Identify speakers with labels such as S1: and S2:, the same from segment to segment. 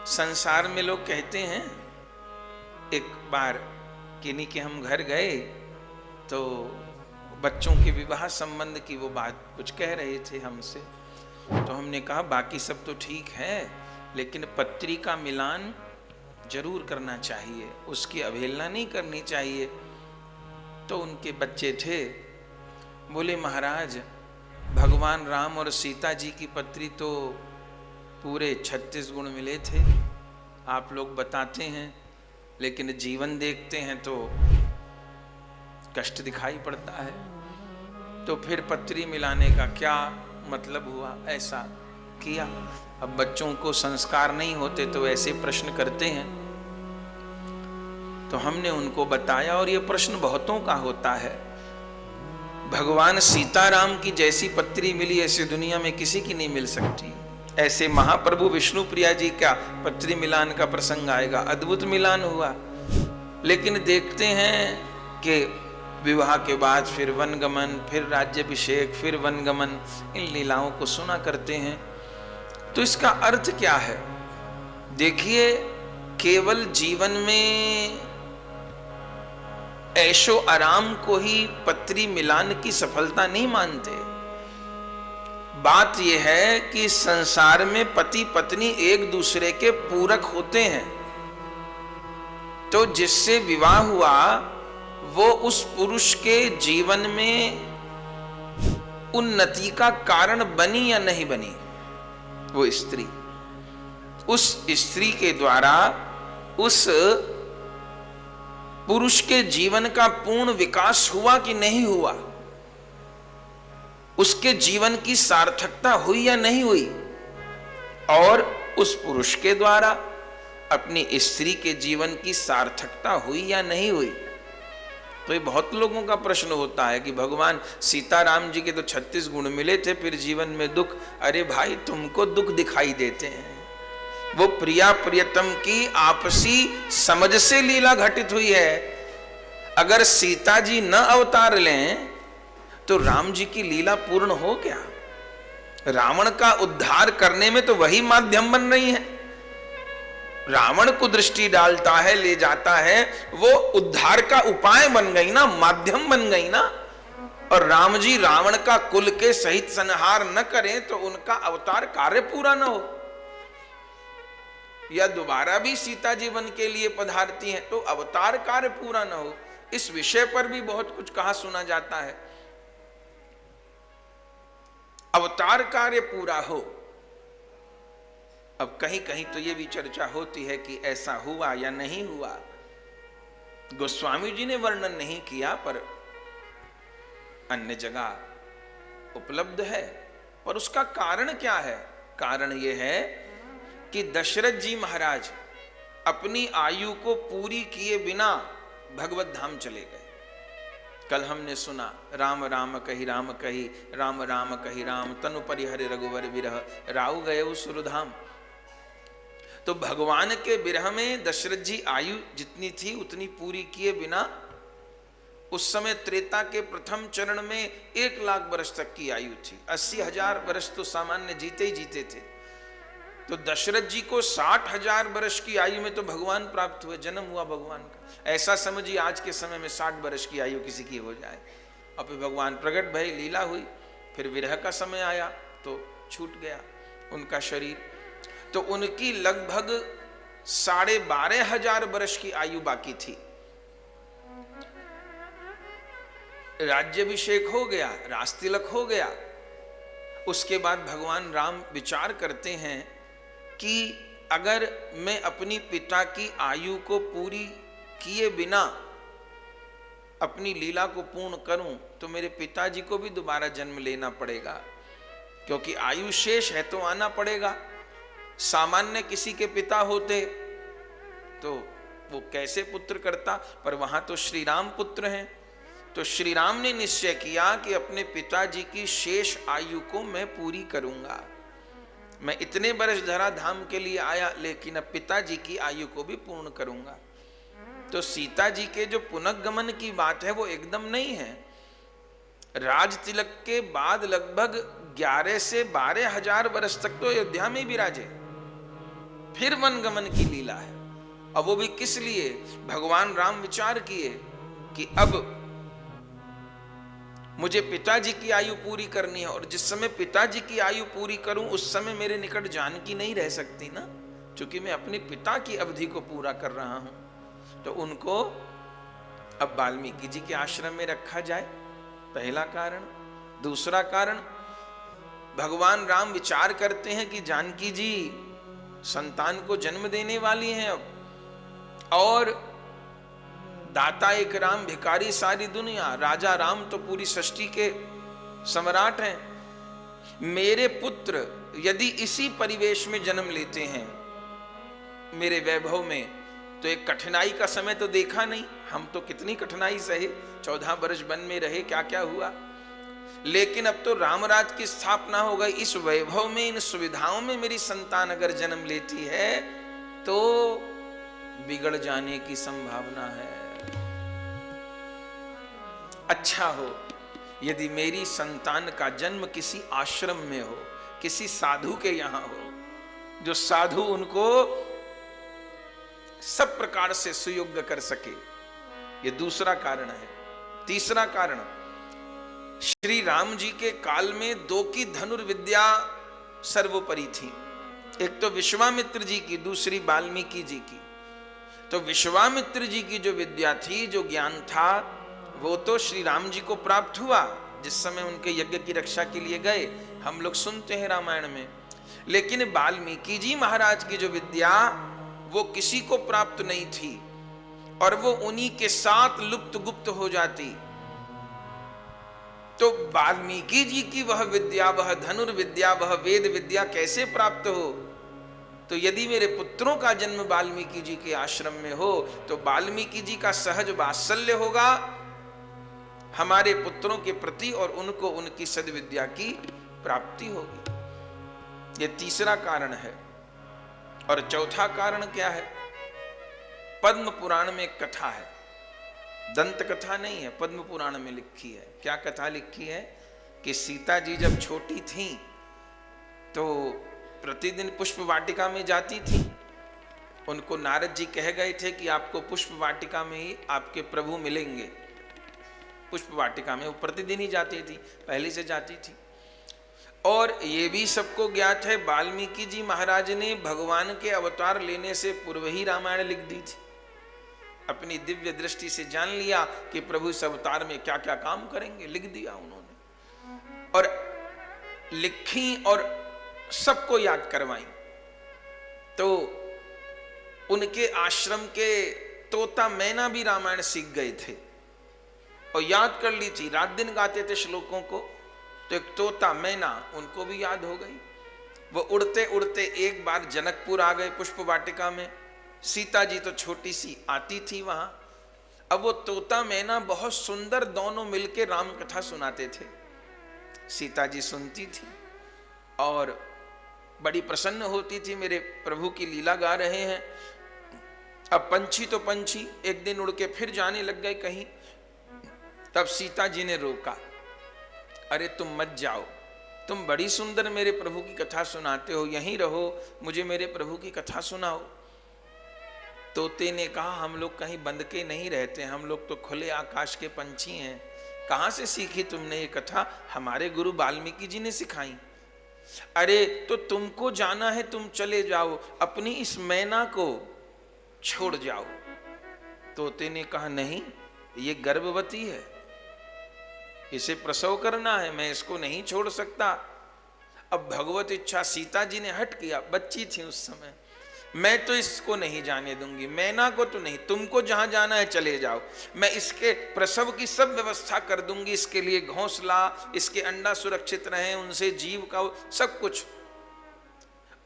S1: संसार में लोग कहते हैं, एक बार किन्हीं के हम घर गए तो बच्चों के विवाह संबंध की वो बात कुछ कह रहे थे हमसे। तो हमने कहा बाकी सब तो ठीक है, लेकिन पत्री का मिलान जरूर करना चाहिए, उसकी अवहेलना नहीं करनी चाहिए। तो उनके बच्चे थे, बोले महाराज भगवान राम और सीता जी की पत्री तो पूरे 36 गुण मिले थे, आप लोग बताते हैं, लेकिन जीवन देखते हैं तो कष्ट दिखाई पड़ता है। तो फिर पत्री मिलाने का क्या मतलब हुआ? ऐसा किया। अब बच्चों को संस्कार नहीं होते तो ऐसे प्रश्न करते हैं। तो हमने उनको बताया, और ये प्रश्न बहुतों का होता है। भगवान सीताराम की जैसी पत्री मिली ऐसी दुनिया में किसी की नहीं मिल सकती। ऐसे महाप्रभु विष्णु प्रिया जी का पत्री मिलान का प्रसंग आएगा, अद्भुत मिलान हुआ। लेकिन देखते हैं कि विवाह के बाद फिर वनगमन, फिर राज्याभिषेक, फिर वनगमन, इन लीलाओं को सुना करते हैं। तो इसका अर्थ क्या है? देखिए, केवल जीवन में ऐशो आराम को ही पत्री मिलान की सफलता नहीं मानते। बात यह है कि संसार में पति पत्नी एक दूसरे के पूरक होते हैं। तो जिससे विवाह हुआ वो उस पुरुष के जीवन में उन्नति का कारण बनी या नहीं बनी, वो स्त्री, उस स्त्री के द्वारा उस पुरुष के जीवन का पूर्ण विकास हुआ कि नहीं हुआ, उसके जीवन की सार्थकता हुई या नहीं हुई, और उस पुरुष के द्वारा अपनी स्त्री के जीवन की सार्थकता हुई या नहीं हुई। तो ये बहुत लोगों का प्रश्न होता है कि भगवान सीताराम जी के तो 36 गुण मिले थे, फिर जीवन में दुख। अरे भाई, तुमको दुख दिखाई देते हैं, वो प्रिया प्रियतम की आपसी समझ से लीला घटित हुई है। अगर सीता जी न अवतार लें तो राम जी की लीला पूर्ण हो क्या? रावण का उद्धार करने में तो वही माध्यम बन रही है। रावण को दृष्टि डालता है, ले जाता है, वो उद्धार का उपाय बन गई ना, माध्यम बन गई ना। और राम जी रावण का कुल के सहित संहार न करें तो उनका अवतार कार्य पूरा न हो, या दोबारा भी सीता जी वन के लिए पधारती हैं तो अवतार कार्य पूरा न हो। इस विषय पर भी बहुत कुछ कहा सुना जाता है, अवतार कार्य पूरा हो। अब कहीं कहीं तो ये भी चर्चा होती है कि ऐसा हुआ या नहीं हुआ। गोस्वामी जी ने वर्णन नहीं किया, पर अन्य जगह उपलब्ध है। पर उसका कारण क्या है? कारण यह है कि दशरथ जी महाराज अपनी आयु को पूरी किए बिना भगवत धाम चले गए। कल हमने सुना, राम राम कही राम कही, राम राम कही राम, तनु परिहर रघुवर विरह, राव गए सुरधाम। तो भगवान के विरह में दशरथ जी आयु जितनी थी उतनी पूरी किए बिना, उस समय त्रेता के प्रथम चरण में 1 लाख वर्ष तक की आयु थी। 80,000 वर्ष तो सामान्य जीते ही जीते थे। तो दशरथ जी को 60,000 वर्ष की आयु में तो भगवान प्राप्त हुए, जन्म हुआ भगवान का। ऐसा समझिए आज के समय में 60 वर्ष की आयु किसी की हो जाए। अब फिर भगवान प्रकट भय, लीला हुई, फिर विरह का समय आया तो छूट गया उनका शरीर। तो उनकी लगभग 12,500 वर्ष की आयु बाकी थी। राज्याभिषेक हो गया, राजतिलक हो गया। उसके बाद भगवान राम विचार करते हैं कि अगर मैं अपनी पिता की आयु को पूरी किए बिना अपनी लीला को पूर्ण करूं तो मेरे पिताजी को भी दोबारा जन्म लेना पड़ेगा, क्योंकि आयु शेष है तो आना पड़ेगा। सामान्य किसी के पिता होते तो वो कैसे पुत्र करता, पर वहां तो श्री राम पुत्र हैं। तो श्री राम ने निश्चय किया कि अपने पिताजी की शेष आयु को मैं पूरी करूंगा। मैं इतने वर्ष धरा धाम के लिए आया, लेकिन अब पिताजी की आयु को भी पूर्ण करूंगा। तो सीता जी के जो पुनर्गमन की बात है वो एकदम नहीं है। राज तिलक के बाद लगभग 11 से 12,000 वर्ष तक तो अयोध्या में विराजे, फिर वन गमन की लीला है। अब वो भी किस लिए? भगवान राम विचार किए कि अब मुझे पिताजी की आयु पूरी करनी है, और जिस समय पिताजी की आयु पूरी करूं उस समय मेरे निकट जानकी नहीं रह सकती ना, क्योंकि मैं अपने पिता की अवधि को पूरा कर रहा हूं। तो उनको अब वाल्मीकि जी के आश्रम में रखा जाए, पहला कारण। दूसरा कारण, भगवान राम विचार करते हैं कि जानकी जी संतान को जन्म देने वाली हैं अब, और दाता एक राम, भिखारी सारी दुनिया, राजा राम तो पूरी सृष्टि के सम्राट हैं। मेरे पुत्र यदि इसी परिवेश में जन्म लेते हैं, मेरे वैभव में, तो एक कठिनाई का समय तो देखा नहीं, हम तो कितनी कठिनाई सहे, 14 वर्ष वन में रहे, क्या क्या हुआ। लेकिन अब तो रामराज की स्थापना हो गई, इस वैभव में, इन सुविधाओं में मेरी संतान अगर जन्म लेती है तो बिगड़ जाने की संभावना है। अच्छा हो यदि मेरी संतान का जन्म किसी आश्रम में हो, किसी साधु के यहां हो, जो साधु उनको सब प्रकार से सुयोग्य कर सके। यह दूसरा कारण है। तीसरा कारण, श्री राम जी के काल में 2 की धनुर्विद्या सर्वोपरि थी। एक तो विश्वामित्र जी की, दूसरी वाल्मीकि जी की। तो विश्वामित्र जी की जो विद्या थी, जो ज्ञान था, वो तो श्री राम जी को प्राप्त हुआ जिस समय उनके यज्ञ की रक्षा के लिए गए, हम लोग सुनते हैं रामायण में। लेकिन वाल्मीकि जी महाराज की जो विद्या, वो किसी को प्राप्त नहीं थी, और वो उन्हीं के साथ लुप्त गुप्त हो जाती। तो वाल्मीकि जी की वह विद्या, वह धनुर्विद्या, वह वेद विद्या कैसे प्राप्त हो? तो यदि मेरे पुत्रों का जन्म वाल्मीकि जी के आश्रम में हो, तो वाल्मीकि जी का सहज वात्सल्य होगा हमारे पुत्रों के प्रति, और उनको उनकी सद्विद्या की प्राप्ति होगी। यह तीसरा कारण है। और चौथा कारण क्या है? पद्म पुराण में एक कथा है, दंत कथा नहीं है, पद्म पुराण में लिखी है। क्या कथा लिखी है? कि सीता जी जब छोटी थी तो प्रतिदिन पुष्प वाटिका में जाती थी। उनको नारद जी कह गए थे कि आपको पुष्प वाटिका में ही आपके प्रभु मिलेंगे। पुष्प वाटिका में वो प्रतिदिन ही जाती थी, पहले से जाती थी। और ये भी सबको ज्ञात है, वाल्मीकि जी महाराज ने भगवान के अवतार लेने से पूर्व ही रामायण लिख दी थी। अपनी दिव्य दृष्टि से जान लिया कि प्रभु इस अवतार में क्या क्या काम करेंगे, लिख दिया उन्होंने। और लिखी और सबको याद करवाई। तो उनके आश्रम के तोता मैना भी रामायण सीख गए थे और याद कर ली थी, रात दिन गाते थे श्लोकों को। तो एक तोता मैना उनको भी याद हो गई। वो उड़ते उड़ते एक बार जनकपुर आ गए पुष्प वाटिका में। सीता जी तो छोटी सी आती थी वहां। अब वो तोता मैना बहुत सुंदर दोनों मिलकर राम कथा सुनाते थे। सीता जी सुनती थी और बड़ी प्रसन्न होती थी, मेरे प्रभु की लीला गा रहे हैं। अब पंछी तो पंछी एक दिन उड़ के फिर जाने लग गए कहीं। तब सीता जी ने रोका, अरे तुम मत जाओ, तुम बड़ी सुंदर मेरे प्रभु की कथा सुनाते हो, यहीं रहो, मुझे मेरे प्रभु की कथा सुनाओ। तोते ने कहा, हम लोग कहीं बंद के नहीं रहते, हम लोग तो खुले आकाश के पंछी हैं। कहां से सीखी तुमने ये कथा? हमारे गुरु वाल्मीकि जी ने सिखाई। अरे तो तुमको जाना है, तुम चले जाओ, अपनी इस मैना को छोड़ जाओ। तोते ने कहा, नहीं, ये गर्भवती है, इसे प्रसव करना है, मैं इसको नहीं छोड़ सकता। अब भगवत इच्छा, सीता जी ने हट किया, बच्ची थी उस समय, मैं तो इसको नहीं जाने दूंगी, मैना को तो नहीं, तुमको जहां जाना है चले जाओ, मैं इसके प्रसव की सब व्यवस्था कर दूंगी, इसके लिए घोंसला, इसके अंडा सुरक्षित रहे, उनसे जीव का सब कुछ।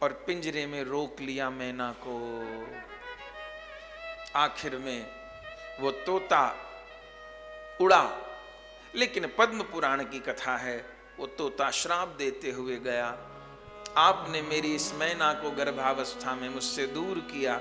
S1: और पिंजरे में रोक लिया मैना को। आखिर में वो तोता उड़ा, लेकिन पद्म पुराण की कथा है, वो तोता श्राप देते हुए गया, आपने मेरी इस मैना को गर्भावस्था में मुझसे दूर किया,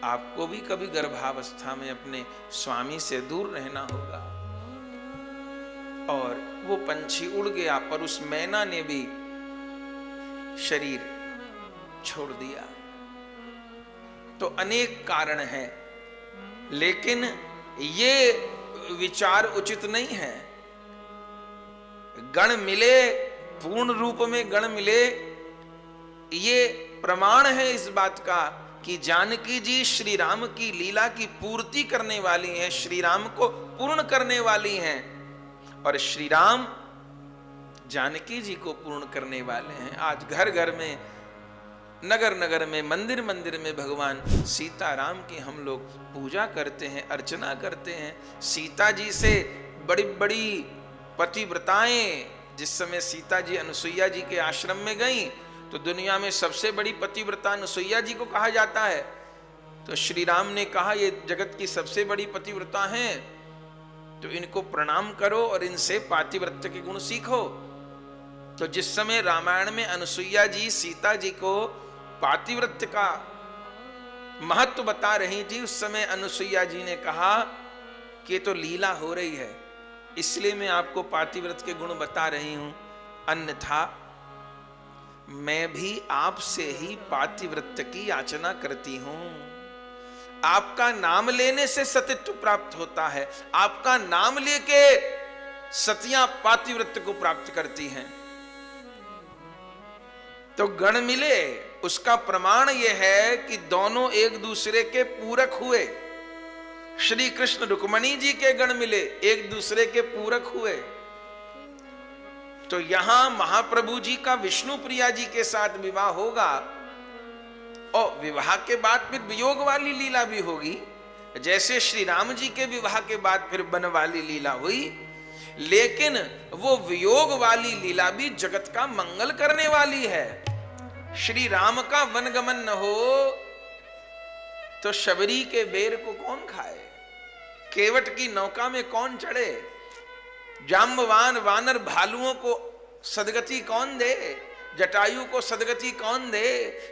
S1: आपको भी कभी गर्भावस्था में अपने स्वामी से दूर रहना होगा। और वो पंछी उड़ गया, पर उस मैना ने भी शरीर छोड़ दिया। तो अनेक कारण हैं, लेकिन ये विचार उचित नहीं है। गण मिले, पूर्ण रूप में गण मिले, ये प्रमाण है इस बात का कि जानकी जी श्री राम की लीला की पूर्ति करने वाली हैं, श्री राम को पूर्ण करने वाली हैं, और श्री राम जानकी जी को पूर्ण करने वाले हैं। आज घर घर में, नगर नगर में, मंदिर मंदिर में भगवान सीता राम की हम लोग पूजा करते हैं, अर्चना करते हैं। सीता जी से बड़ी बड़ी पतिव्रताएं, जिस समय सीता जी अनुसुईया जी के आश्रम में गईं, तो दुनिया में सबसे बड़ी पतिव्रता अनुसुईया जी को कहा जाता है। तो श्री राम ने कहा ये जगत की सबसे बड़ी पतिव्रता हैं, तो इनको प्रणाम करो और इनसे पातिव्रत्य के गुण सीखो। तो जिस समय रामायण में अनुसुईया जी सीता जी को पातिव्रत्य का महत्व बता रही थी, उस समय अनुसुईया जी ने कहा कि तो लीला हो रही है, इसलिए मैं आपको पातिव्रत्य के गुण बता रही हूं, अन्यथा मैं भी आपसे ही पातिव्रत्य की याचना करती हूं। आपका नाम लेने से सतीत्व प्राप्त होता है, आपका नाम लेके सतियां पातिव्रत्य को प्राप्त करती हैं। तो गण मिले, उसका प्रमाण यह है कि दोनों एक दूसरे के पूरक हुए। श्री कृष्ण रुक्मणी जी के गण मिले, एक दूसरे के पूरक हुए। तो यहां महाप्रभु जी का विष्णु प्रिया जी के साथ विवाह होगा, और विवाह के बाद फिर वियोग वाली लीला भी होगी, जैसे श्री राम जी के विवाह के बाद फिर वन वाली लीला हुई। लेकिन वो वियोग वाली लीला भी जगत का मंगल करने वाली है। श्री राम का वनगमन न हो तो शबरी के बेर को कौन खाए, केवट की नौका में कौन चढ़े, जाम्बवान वानर भालुओं को सदगति कौन दे, जटायु को सदगति कौन दे,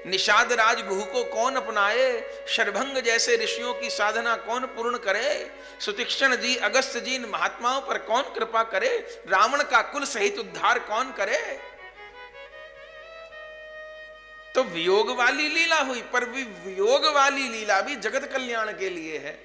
S1: निषाद राज गुह को कौन अपनाए, शरभंग जैसे ऋषियों की साधना कौन पूर्ण करे, सुतीक्ष्ण जी अगस्त्य जी इन महात्माओं पर कौन कृपा करे, रावण का कुल सहित उद्धार कौन करे। तो वियोग वाली लीला हुई, पर वियोग वाली लीला भी जगत कल्याण के लिए है।